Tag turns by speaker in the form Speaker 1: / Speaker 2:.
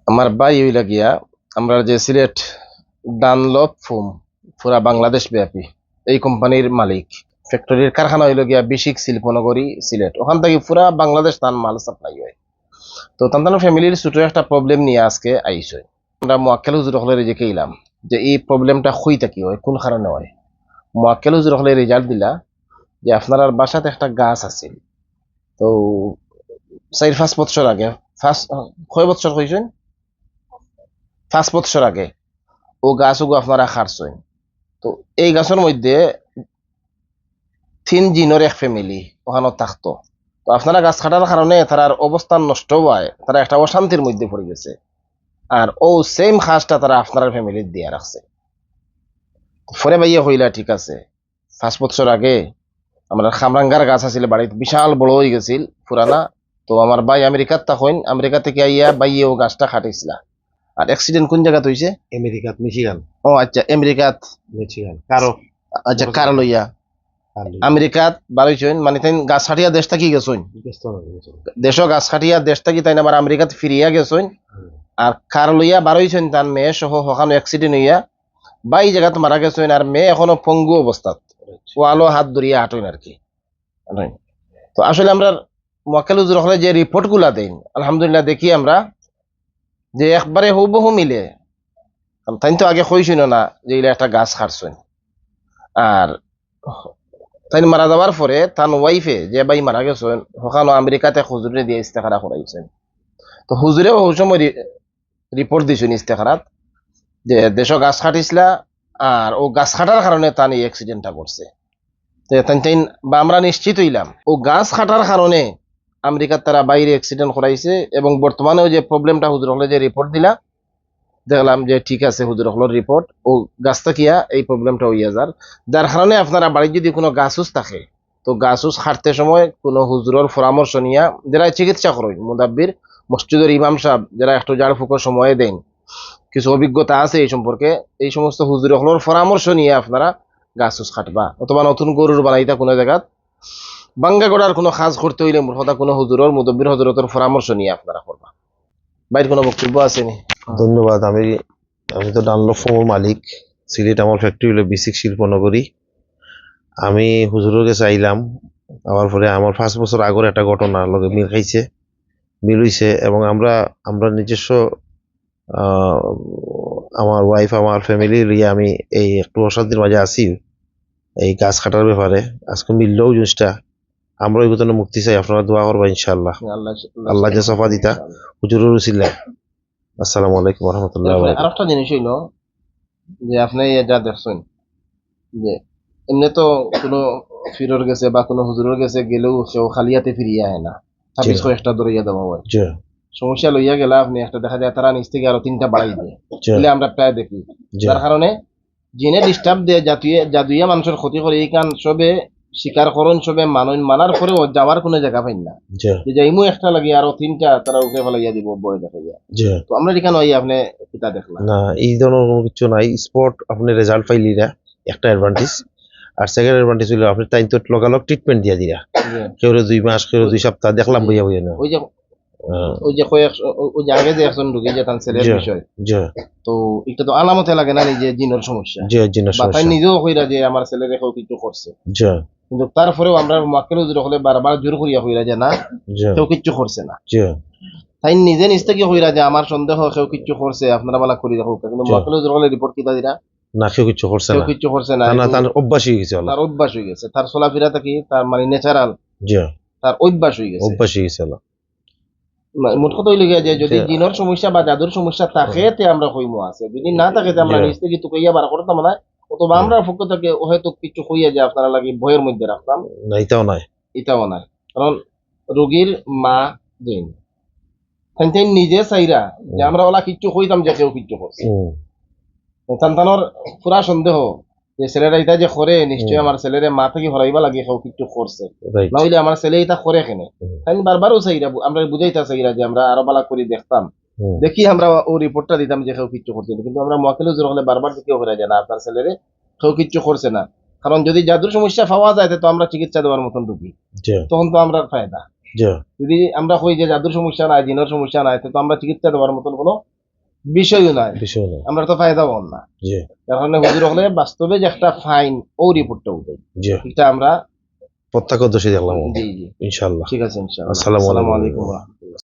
Speaker 1: আমার ভাই হইলা গিয়া আমরা যে সিলেট ডানলপ ফোম পুরা বাংলাদেশ ব্যাপী এই কোম্পানির মালিক। ফ্যাক্টরির কারখানা হইল গিয়া বিশিক শিল্পনগরী সিলেট, ওখান থেকে পুরা বাংলাদেশ তান মাল সাপ্লাই হয়। তো তান্তানো ফ্যামিলির ছোট একটা প্রবলেম নিয়ে আজকে আইসই। আমরা মোয়াক্কেল হুজুর হলে রেজেকে ইলাম যে এই প্রবলেমটা হই থাকি হয়, কোন কারণে হয়। মোয়াক্কেল হুজুর হলে রেজাল্ট দিলা যে আপনার বাসাতে একটা গাছ আছে। তো 4-5 বছর আগে, ফার্স্ট কয় বছর হয়েছেন, 5 বছর আগে ও গাছ ওগো আপনারা খারছেন। তো এই গাছের মধ্যে 3 জিনের এক ফ্যামিলি ওখানে থাকতো। তো আপনারা গাছ কাটার কারণে তার অবস্থান নষ্ট হয়, তারা একটা অশান্তির মধ্যে পড়ে গেছে। আর ও সেম খাসটা তারা আপনার ফ্যামিলির দিয়ে রাখছে। পরে ভাইয়া হইলা ঠিক আছে, 5 বছর আগে আমরা খামরাঙ্গার গাছ আছিল বাড়িতে, বিশাল বড় হয়ে গেছিল পুরানা। তো আমার ভাই আমেরিকাত তখন, আমেরিকা থেকে আইয়া বাইয়ে ও গাছটা খাটাইছিল। আর অ্যাক্সিডেন্ট কোন জায়গাত হইছে?
Speaker 2: আমেরিকাত, মিশিগান।
Speaker 1: ও আচ্ছা, আমেরিকাত।
Speaker 2: মিশিগান কারো
Speaker 1: আচ্ছা, কার লইয়া
Speaker 2: কারো
Speaker 1: আমেরিকাত বারোইছেন, মানে তাই গাছ কাটিয়া দেশ থাকি গেছেন।
Speaker 2: ব্যস্ত না গেছে।
Speaker 1: দেশ গাছ কাটিয়া দেশ থাকি তাই আবার আমেরিকাত ফিরিয়া গেছেন। আর কার লইয়া বারোইছেন তার মেয়ে সহ হকানো অ্যাক্সিডেন্ট হইয়া বাই জায়গাত মারা গেছেন। আর মেয়ে এখনো পঙ্গু অবস্থাত, ওয়ালো হাত ধরিয়া হাঁটেন আর কি। তো আসলে আমরা মোয়াক্কেল হুজুর হলে যে রিপোর্ট গুলা দেন, আলহামদুলিল্লাহ দেখি আমরা যে একবারে হুবহু মিলে। তাই তো আগে কইছিল না যে ইলা একটা গাছ কাটছেন। আর তাই মারা যাওয়ার পরে তার ওয়াইফে যে ভাই মারা গেছেন ওখানে আমেরিকাতে হুজুরে দিয়ে ইস্তেখারা করাইছেন। তো হুজুরে ওই সময় রিপোর্ট দিছেন ইস্তেখারাত যে দেশ গাছ কাটিছিলা, আর ও গাছ কাটার কারণে তার এই অ্যাক্সিডেন্টটা করছে। বা আমরা নিশ্চিত হইলাম ও গাছ কাটার কারণে আমেরিকার তারা বাইরে অ্যাক্সিডেন্ট করাইছে। এবং বর্তমানে যে প্রবলেমটা হুজুর হলে যে রিপোর্ট দিলা, দেখলাম যে ঠিক আছে হুজুর হলের রিপোর্ট ও গাছটা কিয়া এই প্রবলেমটা হইয়া যার কারণে আপনারা বাড়ির যদি কোনো গাছুস থাকে, তো গাছুস হাঁটতে সময় কোনো হুজুরের পরামর্শ নিয়া, যারা চিকিৎসা করেন মুদাব্বির মসজিদের ইমাম সাহেব যারা একটু জাড় ফুকো সময় দেন, কিছু অভিজ্ঞতা আছে এই সম্পর্কে, এই সমস্ত হুজুর হলোর পরামর্শ নিয়ে আপনারা গাছুস কাটবা। অথবা নতুন গরুর বানাইতা কোনো জায়গাত বাঙ্গা গড়ার কোনো কাজ করতে হইলে মূর্খতা কোনো হুজুরের মুদব্বির হজরতের পরামর্শ নিয়ে আপনারা করবা। বাইর কোনো বক্তব্য আসেনি?
Speaker 2: ধন্যবাদ। আমি আমি তো ডানলপ ফোমের মালিক। সিলেট আমার ফ্যাক্টরি হলো বিসিক শিল্পনগরী। আমি হুজুরের কাছে আইলাম, আমার পরে আমার 5 বছর আগের একটা ঘটনা লগে মিল খাইছে, মিল হইছে। এবং আমরা আমরা নিজস্ব আহ, আমার ওয়াইফ আমার ফ্যামিলি লিয়ে আমি এই একটু অশান্তির মাঝে আছি এই গাছ কাটার ব্যাপারে। আজকে মিললেও জিনিসটা আমরা ওই ঘটনা মুক্তি চাই, আপনারা দোয়া করবা ইনশাআল্লাহ।
Speaker 1: আল্লাহ
Speaker 2: আল্লাহ যে সফা দিতা হুজুরের উসিলা। আসসালামু আলাইকুম ওয়া রাহমাতুল্লাহি ওয়া বারাকাতুহু।
Speaker 1: আরেকটা জিনিস হইলো যে আপনি যা দেখছেন যে এমনি তো কোনো ফিরর গেছে বা কোনো হুজুরের গেছে গেলেও সেও খালি হাতে ফিরিয়ে আয় না, ছাব্বিশ কয়েকটা ধরিয়া দেওয়া হয়।
Speaker 2: জি
Speaker 1: সমস্যা লইয়া গেলে আপনি একটা দেখা যায় তারা নিচ থেকে আরো 3টা বাড়াই দেয়,
Speaker 2: জি
Speaker 1: বলে আমরা প্রায় দেখি।
Speaker 2: জি
Speaker 1: যার কারণে জিনে ডিস্টার্ব দিয়ে জাদুইয়া মানুষের ক্ষতি করে, এই কারণ সবে স্বীকার করুন, সবে মানার পরেও যাওয়ার কোনো জায়গা পাই না।
Speaker 2: জি
Speaker 1: যে যাইমু একটা লাগে আরো 3টা তারা উঠে ফেলাইয়া দিব বই দেখাইয়া।
Speaker 2: জি
Speaker 1: তো আমরা এখানে ওই আপনি কিতা দেখলাম
Speaker 2: না, এই ধরনের কোনো কিছু নাই। স্পট আপনি রেজাল্ট পাইলি না, একটা অ্যাডভান্টেজ। আর সেকেন্ড অ্যাডভান্টেজ হলো আপনি টাইম তো লগালগ ট্রিটমেন্ট দিয়া দিরা।
Speaker 1: যে
Speaker 2: কেউ 2 মাস, কেউ 2 সপ্তাহ, দেখলাম বইয়া বইয়া না।
Speaker 1: ওই যে ওই যে কয়েক ওই যে আগে যে একজন ঢুকে যে তার ছেলের
Speaker 2: জি
Speaker 1: বিষয়,
Speaker 2: জি
Speaker 1: তো এটা তো আলামতে লাগে না নিজে জিনের সমস্যা,
Speaker 2: জি জিনিস
Speaker 1: বা তাই
Speaker 2: সমস্যা।
Speaker 1: নিজেও কইরা যে আমার ছেলের কেউ কিছু করছে।
Speaker 2: জি
Speaker 1: কিন্তু তারপরেও আমরা মাক্কেল হুজুর হলে বারবার জোর করিয়া কইরা যে না
Speaker 2: জি
Speaker 1: কেউ কিচ্ছু করছে না।
Speaker 2: জি
Speaker 1: তাই নিজে নিজ থেকে কইরা যে আমার সন্দেহ কেউ কিচ্ছু করছে, আপনারা বালা করি রাখুক। কিন্তু
Speaker 2: জি।
Speaker 1: মাক্কেল হুজুর হলে রিপোর্ট কিতা দিরা
Speaker 2: না, কেউ কিছু করছে
Speaker 1: কেউ
Speaker 2: না।
Speaker 1: কিচ্ছু করছে না।
Speaker 2: তা না,
Speaker 1: একটু
Speaker 2: তার অভ্যাস হয়ে গেছে হলো।
Speaker 1: তার অভ্যাস হয়ে গেছে, তার চলাফেরা থাকি তার মানে ন্যাচারাল,
Speaker 2: জি
Speaker 1: তার অভ্যাস হয়ে গেছে।
Speaker 2: অভ্যাস হয়ে গেছে হলো।
Speaker 1: মোট কথা হইলে গিয়া যে যদি
Speaker 2: যে-
Speaker 1: জিনের সমস্যা বা জাদুর সমস্যা থাকে তে আমরা কইমু আছে, যদি না থাকে যে আমরা
Speaker 2: জি।
Speaker 1: নিজ থেকে টুকাইয়া বার করতাম না, অথবা আমরা পক্ষ থেকে হয়তো কিছু কইয়া যে আপনারা লাগি ভয়ের মধ্যে রাখতাম,
Speaker 2: না, এটাও নাই।
Speaker 1: এটাও নাই। কারণ রোগীর মা দিন তাই নিজে চাইরা যে আমরা ওলা কিচ্ছু কইতাম যে কেউ কিচ্ছু করছে।
Speaker 2: হুম,
Speaker 1: সন্তানোর পুরা সন্দেহ যে ছেলেরা এটা যে করে নিশ্চয়ই আমার ছেলেরে মা থেকে হরাইবা লাগে কেউ কিচ্ছু করছে,
Speaker 2: রাইট।
Speaker 1: নইলে আমার ছেলে এটা করে কেনে।
Speaker 2: হুম,
Speaker 1: তাই বারবারও চাইরা আমরা বুঝাইতা চাইরা যে আমরা আরো বালা করে দেখতাম,
Speaker 2: হুম,
Speaker 1: দেখি আমরা ও রিপোর্টটা দিতাম যে কেউ কিচ্ছু করছে না। কিন্তু আমরা মোয়াক্কেল হুজুর হলে বারবার কেউ হয়ে যায় না আপনার ছেলেরে কেউ কিচ্ছু করছে না। কারণ যদি জাদুর সমস্যা পাওয়া যায় তো আমরা চিকিৎসা দেওয়ার মতন ঢুকি,
Speaker 2: জি
Speaker 1: তখন তো আমরা ফায়দা।
Speaker 2: জি
Speaker 1: যদি আমরা কই যে জাদুর সমস্যা নাই, জিনের সমস্যা নাই, তো আমরা চিকিৎসা দেওয়ার মতন কোনো বিষয়ও নয়,
Speaker 2: বিষয় না।
Speaker 1: আমরা তো ফায়দা পাবো না।
Speaker 2: জি
Speaker 1: তার কারণে হুজুর হলে বাস্তবে যে একটা ফাইন ও রিপোর্টটা উঠে,
Speaker 2: জি
Speaker 1: এটা আমরা
Speaker 2: প্রত্যক্ষদর্শী দেখলাম
Speaker 1: জি জি
Speaker 2: ইনশাল্লাহ।
Speaker 1: ঠিক আছে ইনশাআল্লাহ।
Speaker 2: আসসালামু
Speaker 1: আসসালামু
Speaker 2: আলাইকুম।
Speaker 1: আলাইকুম।